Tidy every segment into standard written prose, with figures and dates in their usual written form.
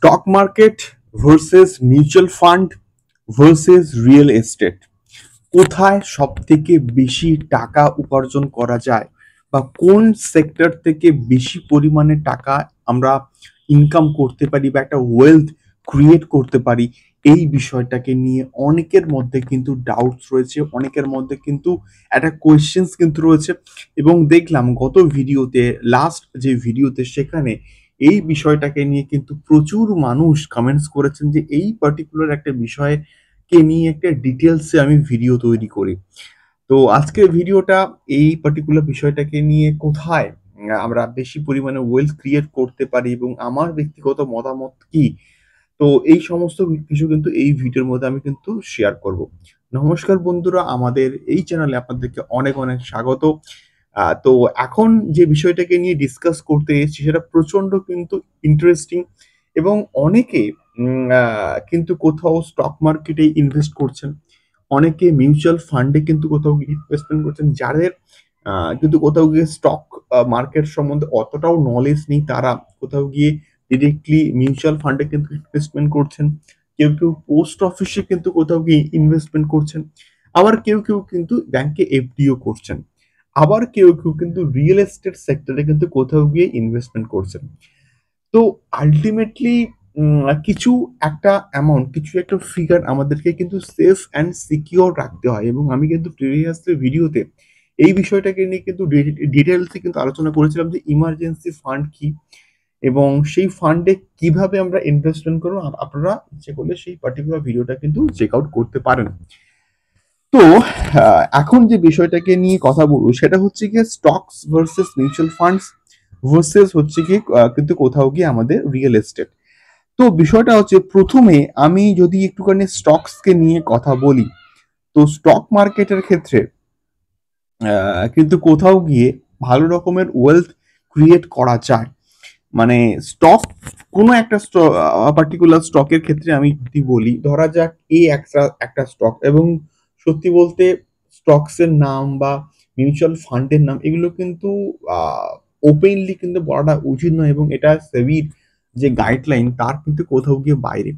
Stock market versus mutual fund versus real estate, কোথায় সব থেকে বেশি টাকা উপার্জন করা যায় বা কোন সেক্টর থেকে বেশি পরিমাণে টাকা আমরা ইনকাম করতে পারি বা একটা ওয়েলথ ক্রিয়েট করতে পারি, এই বিষয়টাকে নিয়ে অনেকের মধ্যে কিন্তু ডাউটস রয়েছে, অনেকের মধ্যে কিন্তু একটা কোয়েশ্চেন্স কিন্তু রয়েছে। এবং দেখলাম গত ভিডিওতে, লাস্ট যে ভিডিওতে, সেখানে এই বিষয়টাকে নিয়ে কিন্তু প্রচুর মানুষ কমেন্টস করেছেন যে এই পার্টিকুলার একটা বিষয়ে কে নিয়ে একটা ডিটেলসে আমি ভিডিও তৈরি করি। তো আজকের ভিডিওটা এই পার্টিকুলার বিষয়টাকে নিয়ে, কোথায় আমরা বেশি পরিমাণে ওয়েলথ ক্রিয়েট করতে পারি এবং আমার ব্যক্তিগত মতামত কি, তো এই সমস্ত কিছু কিন্তু এই ভিডিওর মধ্যে আমি কিন্তু শেয়ার করব। নমস্কার বন্ধুরা, আমাদের এই চ্যানেলে আপনাদেরকে অনেক অনেক স্বাগত। তো এখন যে বিষয়টাকে নিয়ে ডিসকাস করতে এসেছি সেটা প্রচন্ড কিন্তু ইন্টারেস্টিং, এবং অনেকে কিন্তু কোথাও স্টক মার্কেটে ইনভেস্ট করছেন, অনেকে মিউচুয়াল ফান্ডে কিন্তু কোথাও গিয়ে ইনভেস্টমেন্ট করছেন, যাদের কিন্তু কোথাও গিয়ে স্টক মার্কেট সম্বন্ধে অতটাও নলেজ নেই, তারা কোথাও গিয়ে ডিরেক্টলি মিউচুয়াল ফান্ডে কিন্তু ইনভেস্টমেন্ট করছেন। কেউ কেউ পোস্ট অফিসে কিন্তু কোথাও গিয়ে ইনভেস্টমেন্ট করছেন, আবার কেউ কেউ কিন্তু ব্যাংকে এফডিও করছেন, আবার কেউ কেউ কিন্তু রিয়েল এস্টেট সেক্টরে কিন্তু কোথাও গিয়ে ইনভেস্টমেন্ট করছেন। তো আলটিমেটলি কিছু একটা অ্যামাউন্ট, কিছু একটা ফিগার আমাদেরকে কিন্তু সেফ অ্যান্ড সিকিউর রাখতে হয়, এবং আমি কিন্তু প্রিভিয়াসলি ভিডিওতে এই বিষয়টাকে নিয়ে কিন্তু ডিটেলসে কিন্তু আলোচনা করেছিলাম যে ইমার্জেন্সি ফান্ড কি এবং সেই ফান্ডে কিভাবে আমরা ইনভেস্টমেন্ট করবো। আপনারা ইচ্ছে করলে সেই পার্টিকুলার ভিডিওটা কিন্তু চেক আউট করতে পারেন। তো এখন যে বিষয়টাকে নিয়ে কথা বলবো সেটা হচ্ছে গিয়ে stocks versus mutual funds versus হচ্ছে কি কিন্তু কোথাও গিয়ে আমাদের রিয়েল এস্টেট। তো বিষয়টা হচ্ছে, প্রথমে আমি যদি একটুখানি স্টকসকে নিয়ে কথা বলি, তো স্টক মার্কেটের ক্ষেত্রে কিন্তু কোথাও গিয়ে ভালো রকমের ওয়েলথ ক্রিয়েট করা যায়। মানে স্টক, কোনো একটা পার্টিকুলার স্টকের ক্ষেত্রে আমি যদি বলি, ধরা যাক এই একটা একটা স্টক, এবং সত্যি বলতে স্টকসের নাম বা মিউচুয়াল ফান্ডের নাম এগুলো কিন্তু ওপেনলি কিন্তু বলাটা উচিত নয়, এবং এটা সেবির যে গাইডলাইন তার কিন্তু কোথাও গিয়ে বাইরে।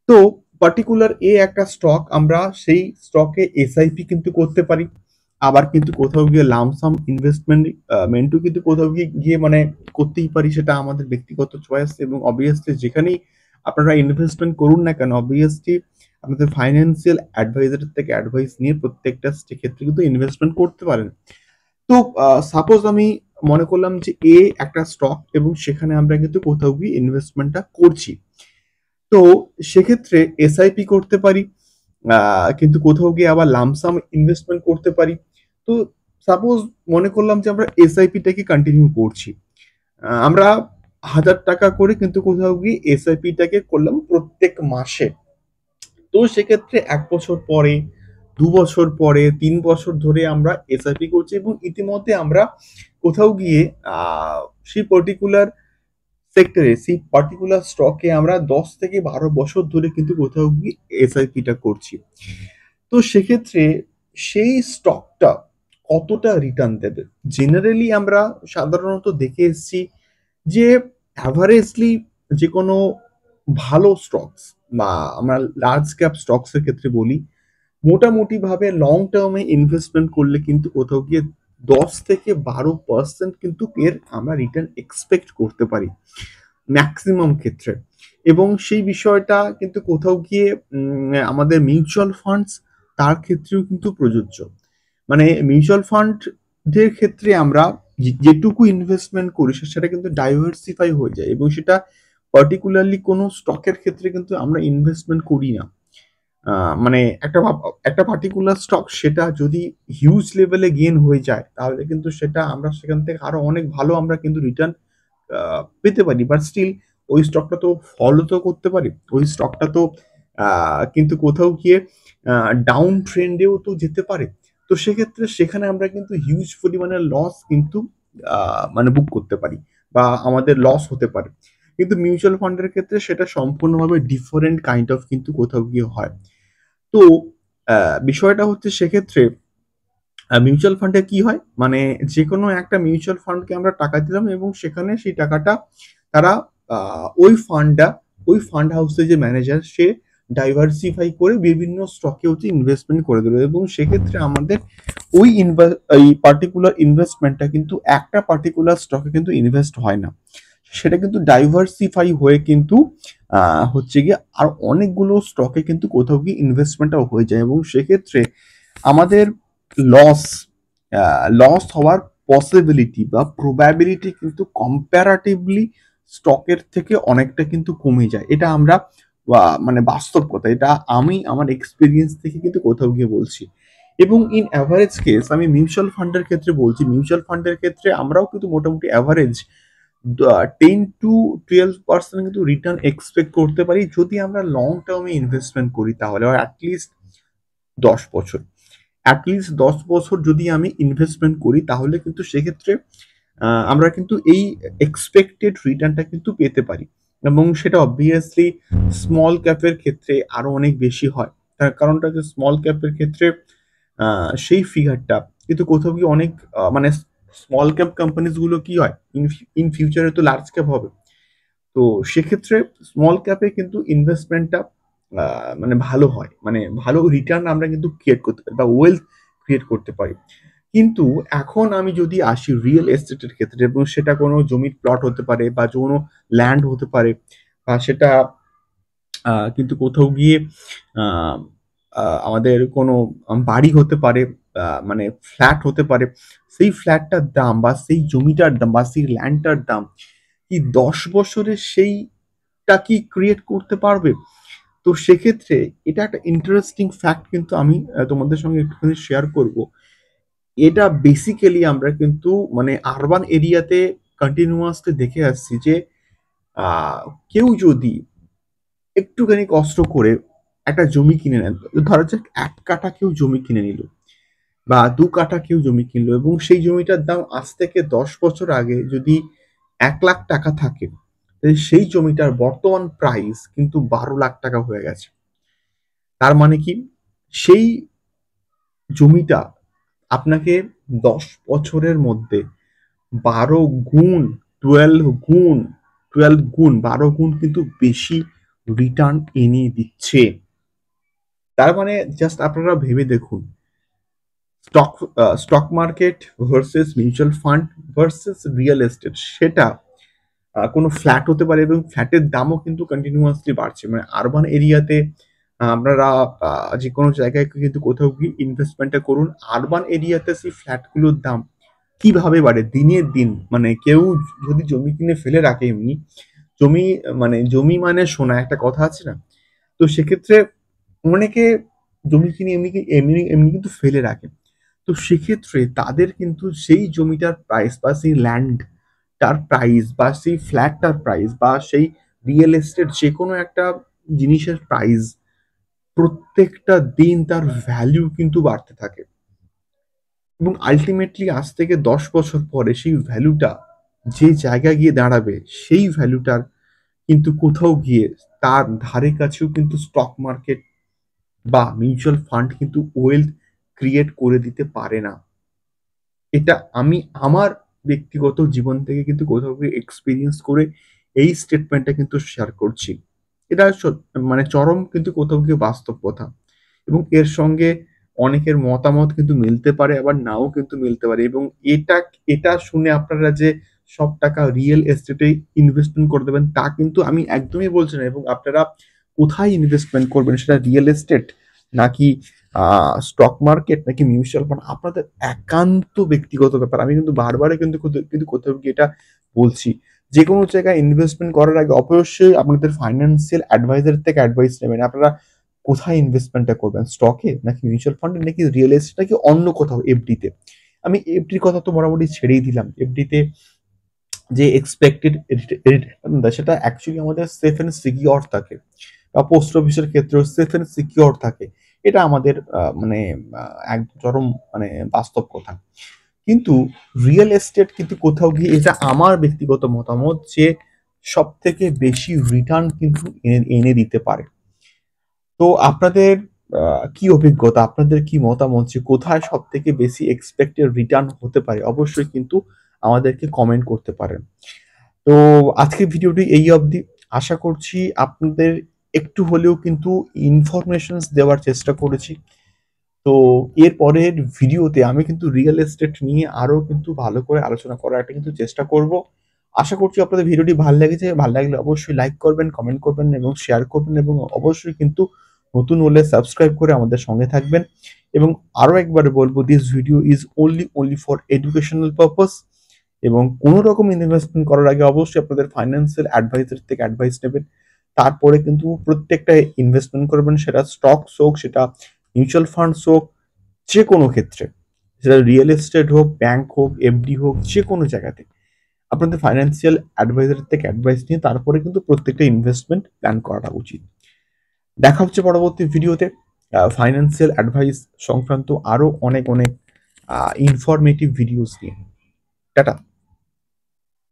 তো পার্টিকুলার একটা স্টক, আমরা সেই স্টকে এসআইপি কিন্তু করতে পারি, আবার কিন্তু কোথাও গিয়ে লামসাম ইনভেস্টমেন্ট মেন্টও কিন্তু কোথাও গিয়ে গিয়ে মানে করতেই পারি, সেটা আমাদের ব্যক্তিগত চয়েস। এবং অবভিয়াসলি যেখানেই আপনারা ইনভেস্টমেন্ট করুন না কেন, অবভিয়াসলি আপনাদের ফাইন্যান্সিয়াল অ্যাডভাইজারের থেকে অ্যাডভাইস নিয়ে প্রত্যেকটা ক্ষেত্রে কিন্তু ইনভেস্টমেন্ট করতে পারেন। তো সাপোজ আমি মনে করলাম যে একটা স্টক, এবং সেখানে আমরা কিন্তু কোথাও গিয়ে ইনভেস্টমেন্টটা করছি, তো সেক্ষেত্রে এসআইপি করতে পারি, কিন্তু কোথাও গিয়ে আবার লামসাম ইনভেস্টমেন্ট করতে পারি। তো সাপোজ মনে করলাম যে আমরা এসআইপিটাকে কন্টিনিউ করছি, আমরা 1000 টাকা করে কিন্তু কোথাও গিয়ে এসআইপিটাকে করলাম প্রত্যেক মাসে। তো সেক্ষেত্রে 1 বছর পরে, 2 বছর পরে, 3 বছর ধরে আমরা এসআইপি করছি, এবং ইতিমধ্যে আমরা কোথাও গিয়ে সেই পার্টিকুলার সেক্টরে, সেই পার্টিকুলার স্টকে আমরা 10 থেকে 12 বছর ধরে কিন্তু কোথাও গিয়ে এসআইপিটা করছি। তো সেক্ষেত্রে সেই স্টকটা কতটা রিটার্ন দেবে, জেনারেলি আমরা সাধারণত দেখে এসেছি যে অ্যাভারেজলি যে কোনো ভালো স্টকস বা আমরা লার্জ ক্যাপ স্টকস এর ক্ষেত্রে বলি, মোটামুটি ভাবে লং টার্মে ইনভেস্টমেন্ট করলে কিন্তু কোথাও গিয়ে 10 থেকে 12% কিন্তু এর আমরা রিটার্ন এক্সপেক্ট করতে পারি ম্যাক্সিমাম ক্ষেত্রে। এবং সেই বিষয়টা কিন্তু কোথাও গিয়ে আমাদের মিউচুয়াল ফান্ডস, তার ক্ষেত্রেও কিন্তু প্রযোজ্য। মানে মিউচুয়াল ফান্ডের ক্ষেত্রে আমরা যেটুকু ইনভেস্টমেন্ট করি সেটা কিন্তু ডাইভার্সিফাই হয়ে যায়, এবং সেটা পার্টিকুলারলি কোনো স্টকের ক্ষেত্রে কিন্তু আমরা ইনভেস্টমেন্ট করি না। মানে একটা পার্টিকুলার স্টক, সেটা যদি হিউজ লেভেলে গেইন হয়ে যায়, তাহলে কিন্তু সেটা আমরা সেখান থেকে আরো অনেক ভালো আমরা কিন্তু রিটার্ন পেতে পারি। বাট স্টিল ওই স্টকটা তো ফলো তো করতে পারি, ওই স্টকটা তো কিন্তু কোথাও গিয়ে ডাউন ট্রেন্ডেও তো যেতে পারে। তো সেক্ষেত্রে সেখানে আমরা কিন্তু হিউজ পরিমাণে লস কিন্তু মানে বুক করতে পারি, বা আমাদের লস হতে পারে। কিন্তু মিউচুয়াল ফান্ডের ক্ষেত্রে সেটা সম্পূর্ণভাবে ডিফারেন্ট কাইন্ড অফ কিন্তু কোথাও গিয়ে হয়। তো বিষয়টা হচ্ছে, সেক্ষেত্রে মিউচুয়াল ফান্ডে কি হয়, মানে যেকোনো একটা মিউচুয়াল ফান্ডকে আমরা টাকা দিলাম, এবং সেখানে সেই টাকাটা তারা ওই ফান্ডটা ওই ফান্ড হাউসের যে ম্যানেজার সে ডাইভার্সিফাই করে বিভিন্ন স্টকে হচ্ছে ইনভেস্টমেন্ট করে দিল, এবং সেক্ষেত্রে আমাদের ওই এই পার্টিকুলার ইনভেস্টমেন্টটা কিন্তু একটা পার্টিকুলার স্টকে কিন্তু ইনভেস্ট হয় না, সেটা কিন্তু ডাইভার্সিফাই হয়ে কিন্তু হচ্ছে গিয়ে আর অনেকগুলো স্টকে কিন্তু কোথাও গিয়ে ইনভেস্টমেন্টটা হয়ে যায়, এবং সেক্ষেত্রে আমাদের লস লস হওয়ার পসিবিলিটি বা প্রবাবিলিটি কিন্তু কম্প্যারাটিভলি স্টকের থেকে অনেকটা কিন্তু কমে যায়। এটা আমরা মানে বাস্তব কথা, এটা আমি আমার এক্সপিরিয়েন্স থেকে কিন্তু কোথাও গিয়ে বলছি। এবং ইন অ্যাভারেজ কেস আমি মিউচুয়াল ফান্ডের ক্ষেত্রে বলছি, মিউচুয়াল ফান্ডের ক্ষেত্রে আমরাও কিন্তু মোটামুটি অ্যাভারেজ 10 to 12% কিন্তু রিটার্ন এক্সপেক্ট করতে পারি যদি আমরা লং টার্মে ইনভেস্টমেন্ট করি, তাহলে অ্যাটলিস্ট 10 বছর, অ্যাটলিস্ট 10 বছর যদি আমি ইনভেস্টমেন্ট করি তাহলে কিন্তু সেক্ষেত্রে আমরা কিন্তু এই এক্সপেক্টেড রিটার্নটা কিন্তু পেতে পারি। এবং সেটা অবভিয়াসলি স্মল ক্যাপের ক্ষেত্রে আরো অনেক বেশি হয়। তার কারণটা হচ্ছে স্মল ক্যাপের ক্ষেত্রে সেই ফিগারটা কিন্তু কোথাও গিয়ে অনেক মানে স্মল ক্যাপ কোম্পানিজ গুলো কি হয়, ইন ফিউচারে তো লার্জ ক্যাপ হবে, তো সেক্ষেত্রে স্মল ক্যাপে কিন্তু ইনভেস্টমেন্টটা মানে ভালো হয়, মানে ভালো রিটার্ন আমরা কিন্তু ক্রিয়েট করতে পারি বা ওয়েলথ ক্রিয়েট করতে পারি। কিন্তু এখন আমি যদি আসি রিয়েল এস্টেটের ক্ষেত্রে, এবং সেটা কোনো জমির প্লট হতে পারে বা কোনো ল্যান্ড হতে পারে, বা সেটা কিন্তু কোথাও গিয়ে আহ, আমাদের কোনো বাড়ি হতে পারে, মানে ফ্ল্যাট হতে পারে, সেই ফ্ল্যাটটার দাম বা সেই জমিটার দাম বা সেই ল্যান্ডটার দাম কি 10 বছরে সেইটা কি ক্রিয়েট করতে পারবে? তো সেক্ষেত্রে এটা একটা ইন্টারেস্টিং ফ্যাক্ট কিন্তু আমি তোমাদের সঙ্গে একটুখানি শেয়ার করব। এটা বেসিক্যালি আমরা কিন্তু মানে আরবান এরিয়াতে কন্টিনিউয়াসলি দেখে আসছি যে আহ, কেউ যদি একটুখানি কষ্ট করে একটা জমি কিনে নেন, ধরা যাক 1 কাঠা কেউ জমি কিনে নিল বা 2 কাঠা কেউ জমি কিনলো, এবং সেই জমিটার দাম আজ থেকে 10 বছর আগে যদি 1 লাখ টাকা থাকে, তাহলে সেই জমিটার বর্তমান প্রাইস কিন্তু 12 লাখ টাকা হয়ে গেছে। তার মানে কি, সেই জমিটা আপনাকে 10 বছরের মধ্যে 12 গুণ, 12 গুণ, 12 গুণ, 12 গুণ কিন্তু বেশি রিটার্ন এনে দিচ্ছে। তার মানে জাস্ট আপনারা ভেবে দেখুন, stock stock market versus mutual fund versus real estate, সেটা কোনো ফ্ল্যাট হতে পারে, এবং ফ্ল্যাটের দামও কিন্তু কন্টিনিউয়াসলি বাড়ছে। মানে আরবান এরিয়াতে আপনারা যে কোনো জায়গায় কিন্তু কোথাও গিয়ে ইনভেস্টমেন্টটা করুন, আরবান এরিয়াতে সেই ফ্ল্যাটগুলোর দাম কিভাবে বাড়ে দিনের দিন। মানে কেউ যদি জমি কিনে ফেলে রাখে এমনি, জমি মানে জমি মানে সোনা একটা কথা আছে না, তো সেক্ষেত্রে অনেকে জমি কিনে এমনি এমনি এমনি কিন্তু ফেলে রাখে। তো সেক্ষেত্রে তাদের কিন্তু সেই জমিটার প্রাইস বা সেই ল্যান্ডটার প্রাইস বা সেই ফ্ল্যাটটার প্রাইস বা সেই রিয়েল এস্টেট যে কোনো একটা জিনিসের প্রাইস প্রত্যেকটা দিন তার ভ্যালু কিন্তু বাড়তে থাকে, এবং আলটিমেটলি আজ থেকে 10 বছর পরে সেই ভ্যালুটা যে জায়গায় গিয়ে দাঁড়াবে, সেই ভ্যালুটার কিন্তু কোথাও গিয়ে তার ধারে কাছেও কিন্তু স্টক মার্কেট বা মিউচুয়াল ফান্ড কিন্তু ওয়েলথ ক্রিয়েট করে দিতে পারে না। এটা আমি আমার ব্যক্তিগত জীবন থেকে কিন্তু কোথাও গিয়ে এক্সপিরিয়েন্স করে এই স্টেটমেন্টটা কিন্তু শেয়ার করছি। এটা মানে চরম কিন্তু কোথাও গিয়ে বাস্তব কথা, এবং এর সঙ্গে অনেকের মতামত কিন্তু মিলতে পারে, আবার নাও কিন্তু মিলতে পারে। এবং এটা এটা শুনে আপনারা যে সব টাকা রিয়েল এস্টেটে ইনভেস্টমেন্ট করে দেবেন তা কিন্তু আমি একদমই বলছি না, এবং আপনারা কোথায় ইনভেস্টমেন্ট করবেন, সেটা রিয়েল এস্টেট নাকি স্টক মার্কেট নাকি মিউচুয়াল ফান্ড, আপনাদের একান্ত ব্যক্তিগত ব্যাপার। আমি কিন্তু বারবারই কিন্তু কিন্তু কোথাও গিয়ে এটা বলছি, যে কোনো জায়গায় ইনভেস্টমেন্ট করার আগে অবশ্যই আপনাদের ফাইন্যান্সিয়াল অ্যাডভাইজার থেকে অ্যাডভাইস নেবেন। আপনারা কোথায় ইনভেস্টমেন্টটা করবেন, স্টকে নাকি মিউচুয়াল ফান্ডে নাকি রিয়েল এস্টেট নাকি অন্য কোথাও এফডিতে। আমি এফডির কথা তো মোটামুটি ছেড়েই দিলাম। এফডিতে যে এক্সপেক্টেড রিটার্ন দেয় সেটা অ্যাকচুয়ালি আমাদের সেফ এন্ড সিকিউর থাকে, বা পোস্ট অফিসের ক্ষেত্রেও সেফ এন্ড সিকিউর থাকে। এটা আমাদের মানে এক চরম মানে বাস্তব কথা। কিন্তু রিয়েল এস্টেট কিন্তু কোথাও গিয়ে, এটা আমার ব্যক্তিগত মতামত, যে সব থেকে বেশি রিটার্ন কিন্তু এনে দিতে পারে। তো আপনাদের কি অভিজ্ঞতা, আপনাদের কি মতামত, যে কোথায় সব থেকে বেশি এক্সপেক্টেড রিটার্ন হতে পারে, অবশ্যই কিন্তু আমাদেরকে কমেন্ট করতে পারেন। তো আজকের ভিডিওটি এই অবধি। আশা করছি আপনাদের একটু হলেও কিন্তু ইনফরমেশনস দেওয়ার চেষ্টা করেছি। তো এর পরের ভিডিওতে আমি কিন্তু রিয়েল এস্টেট নিয়ে আরো কিন্তু ভালো করে আলোচনা করার একটা কিন্তু চেষ্টা করব। আশা করছি আপনাদের ভিডিওটি ভাল লেগেছে। ভাল লাগলে অবশ্যই লাইক করবেন, কমেন্ট করবেন এবং শেয়ার করবেন এবং অবশ্যই কিন্তু নতুন হলে সাবস্ক্রাইব করে আমাদের সঙ্গে থাকবেন। এবং আরো একবার বলব, this video is only for educational purpose এবং কোনো রকম ইনভেস্টমেন্ট করার আগে অবশ্যই আপনাদের ফাইন্যান্সিয়াল অ্যাডভাইজার থেকে অ্যাডভাইস নেবেন। তারপরে কিন্তু প্রত্যেকটা ইনভেস্টমেন্ট করবেন, সেটা স্টকস হোক, সেটা মিউচুয়াল ফান্ডস হোক, যে কোনো ক্ষেত্রে, সেটা রিয়েল এস্টেট হোক, ব্যাংক হোক, এফডি হোক, যে কোনো জায়গাতে আপনাদের ফাইন্যান্সিয়াল অ্যাডভাইজার থেকে অ্যাডভাইস নিয়ে তারপরে কিন্তু প্রত্যেকটা ইনভেস্টমেন্ট প্ল্যান করাটা উচিত। দেখা হচ্ছে পরবর্তী ভিডিওতে ফাইন্যান্সিয়াল অ্যাডভাইস সংক্রান্ত আরো অনেক ইনফরমেটিভ ভিডিওস নিয়ে। টাটা।